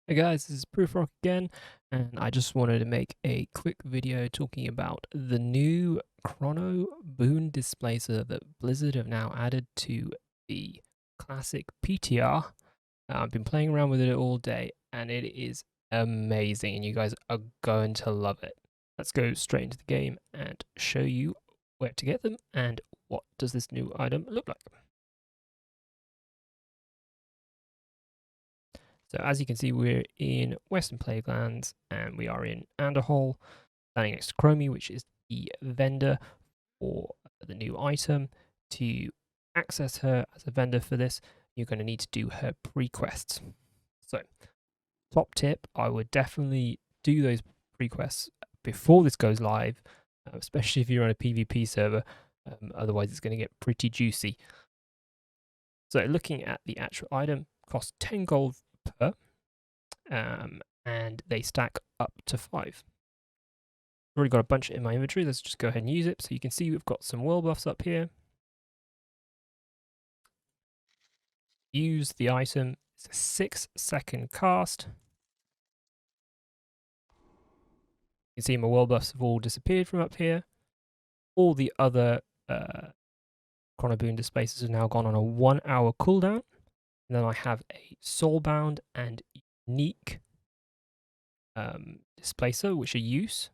Hey guys, this is Prufrock again, and I just wanted to make a quick video talking about the new Chronoboon Displacer that Blizzard have now added to the classic PTR. I've been playing around with it all day, and it is amazing, and you guys are going to love it. Let's go straight into the game and show you where to get them and what does this new item look like. So as you can see, we're in Western Playgrounds and we are in Anderhall, standing next to Chromie, which is the vendor for the new item. To access her as a vendor for this, you're going to need to do her pre-quests. So, top tip, I would definitely do those pre-quests before this goes live, especially if you're on a PvP server, otherwise it's going to get pretty juicy. So looking at the actual item, costs 10 gold per, and they stack up to 5. Already got a bunch in my inventory. Let's just go ahead and use it. So you can see we've got some world buffs up here. Use the item. It's a 6-second cast. You can see my world buffs have all disappeared from up here. All the other Chronoboon Displacers have now gone on a 1-hour cooldown. And then I have a Soulbound and Unique Displacer, which a use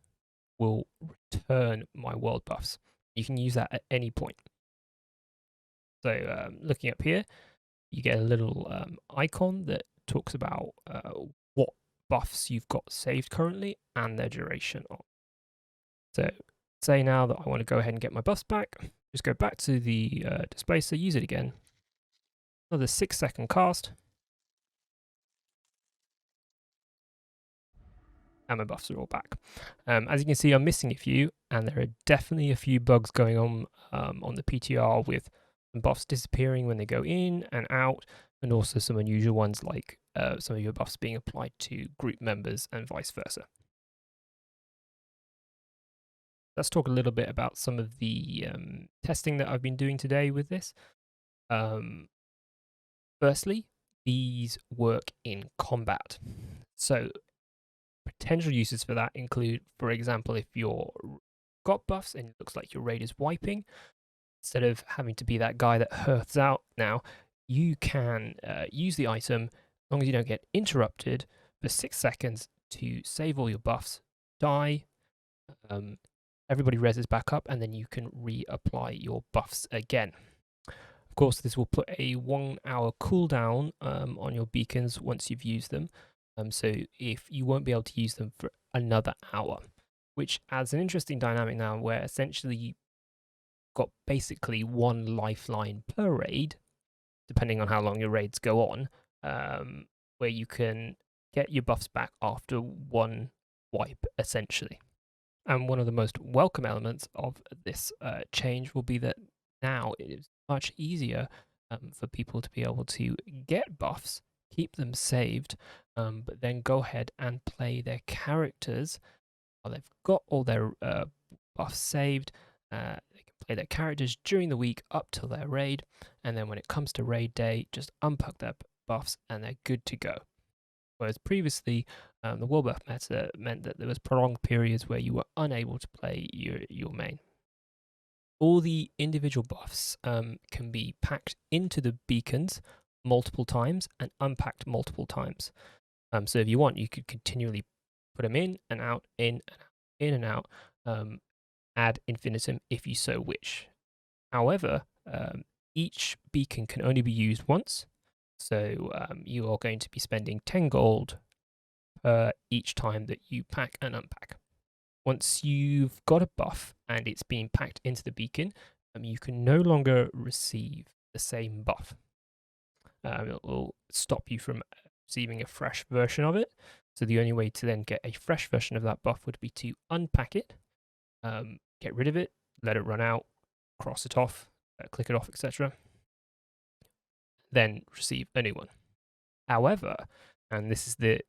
will return my world buffs. You can use that at any point. So looking up here, you get a little icon that talks about what buffs you've got saved currently and their duration on. So say now that I want to go ahead and get my buffs back, just go back to the Displacer, use it again. Another 6-second cast. And my buffs are all back. As you can see, I'm missing a few, and there are definitely a few bugs going on the PTR with buffs disappearing when they go in and out, and also some unusual ones like some of your buffs being applied to group members and vice versa. Let's talk a little bit about some of the testing that I've been doing today with this. Firstly, these work in combat. So potential uses for that include, for example, if you're got buffs and it looks like your raid is wiping, instead of having to be that guy that hearths out now, you can use the item, as long as you don't get interrupted, for 6 seconds to save all your buffs, die, everybody reses back up, and then you can reapply your buffs again. Of course, this will put a 1-hour cooldown on your beacons once you've used them. So if you won't be able to use them for another hour, which adds an interesting dynamic now where essentially you've got basically one lifeline per raid, depending on how long your raids go on, where you can get your buffs back after one wipe, essentially. And one of the most welcome elements of this change will be that now it is much easier for people to be able to get buffs, keep them saved, but then go ahead and play their characters while they've got all their buffs saved. They can play their characters during the week up till their raid, and then when it comes to raid day, just unpack their buffs and they're good to go. Whereas previously, the world buff meta meant that there was prolonged periods where you were unable to play your main. All the individual buffs can be packed into the beacons multiple times and unpacked multiple times. So if you want, you could continually put them in and out, in and out, ad infinitum if you so wish. However, each beacon can only be used once, so you are going to be spending 10 gold per each time that you pack and unpack. Once you've got a buff and it's being packed into the beacon, you can no longer receive the same buff. It will stop you from receiving a fresh version of it. So the only way to then get a fresh version of that buff would be to unpack it, get rid of it, let it run out, cross it off, click it off, etc. Then receive a new one. However, and this is the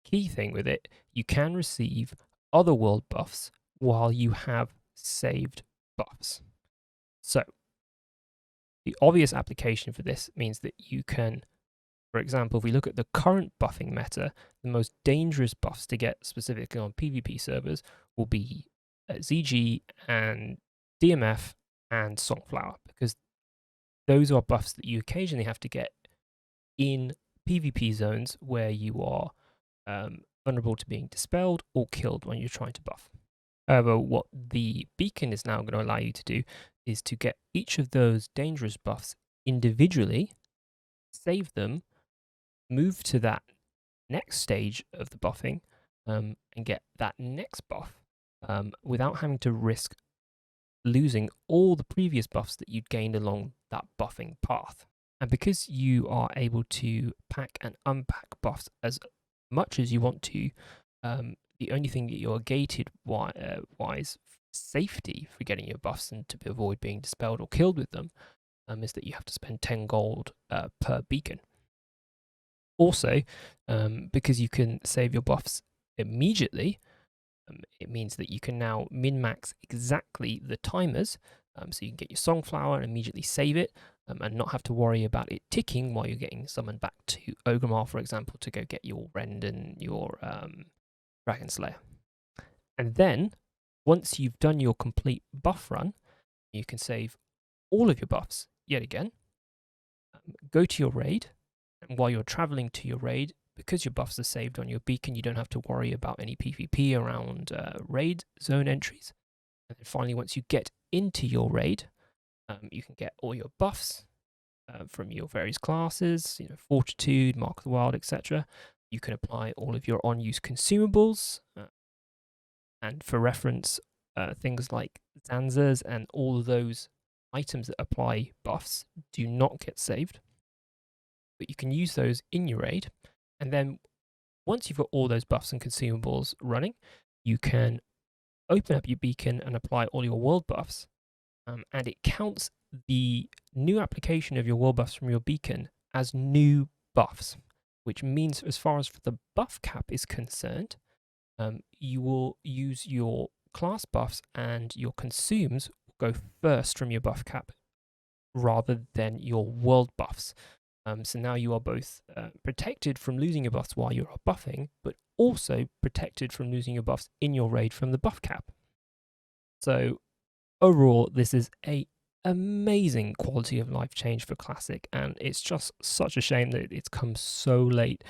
key thing with it, you can receive other world buffs while you have saved buffs. So the obvious application for this means that you can For example, if we look at the current buffing meta, the most dangerous buffs to get specifically on PvP servers will be ZG and DMF and Songflower, because those are buffs that you occasionally have to get in PvP zones where you are vulnerable to being dispelled or killed when you're trying to buff. However, what the beacon is now going to allow you to do is to get each of those dangerous buffs individually, save them, move to that next stage of the buffing, and get that next buff without having to risk losing all the previous buffs that you'd gained along that buffing path. And because you are able to pack and unpack buffs as much as you want to, the only thing that you're gated wise safety for getting your buffs and to avoid being dispelled or killed with them is that you have to spend 10 gold per beacon. Also, because you can save your buffs immediately, it means that you can now min-max exactly the timers, so you can get your Songflower and immediately save it, and not have to worry about it ticking while you're getting summoned back to Ogrimmar, for example, to go get your Rend and your Dragon Slayer. And then, once you've done your complete buff run, you can save all of your buffs yet again, go to your raid, and while you're traveling to your raid, because your buffs are saved on your beacon, you don't have to worry about any PvP around raid zone entries. And then finally, once you get into your raid, you can get all your buffs from your various classes, Fortitude, Mark of the Wild, etc. You can apply all of your on-use consumables. And for reference, things like Zanzas and all of those items that apply buffs do not get saved. But you can use those in your raid. And then once you've got all those buffs and consumables running, you can open up your beacon and apply all your world buffs. And it counts the new application of your world buffs from your beacon as new buffs, which means as far as the buff cap is concerned, you will use your class buffs and your consumes will go first from your buff cap rather than your world buffs. So now you are both protected from losing your buffs while you're buffing, but also protected from losing your buffs in your raid from the buff cap. So overall, this is a amazing quality of life change for Classic, and it's just such a shame that it's come so late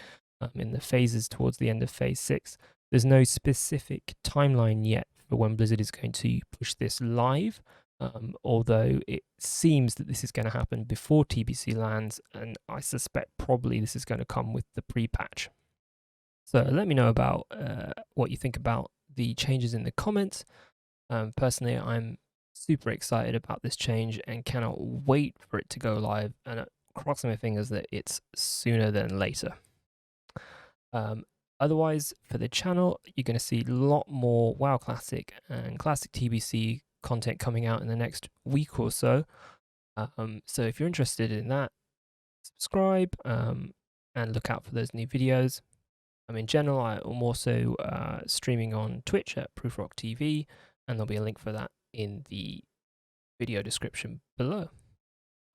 in the phases towards the end of Phase 6. There's no specific timeline yet for when Blizzard is going to push this live, although it seems that this is going to happen before TBC lands, and I suspect probably this is going to come with the pre-patch. So let me know about what you think about the changes in the comments. Personally, I'm super excited about this change and cannot wait for it to go live, and crossing my fingers that it's sooner than later. Otherwise, for the channel, you're going to see a lot more WoW Classic and Classic TBC content coming out in the next week or so. So if you're interested in that, subscribe and look out for those new videos. In general, I'm also streaming on Twitch at Prufrock TV, and there'll be a link for that in the video description below.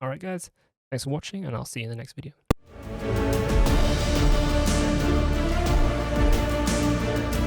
Alright guys, thanks for watching, and I'll see you in the next video.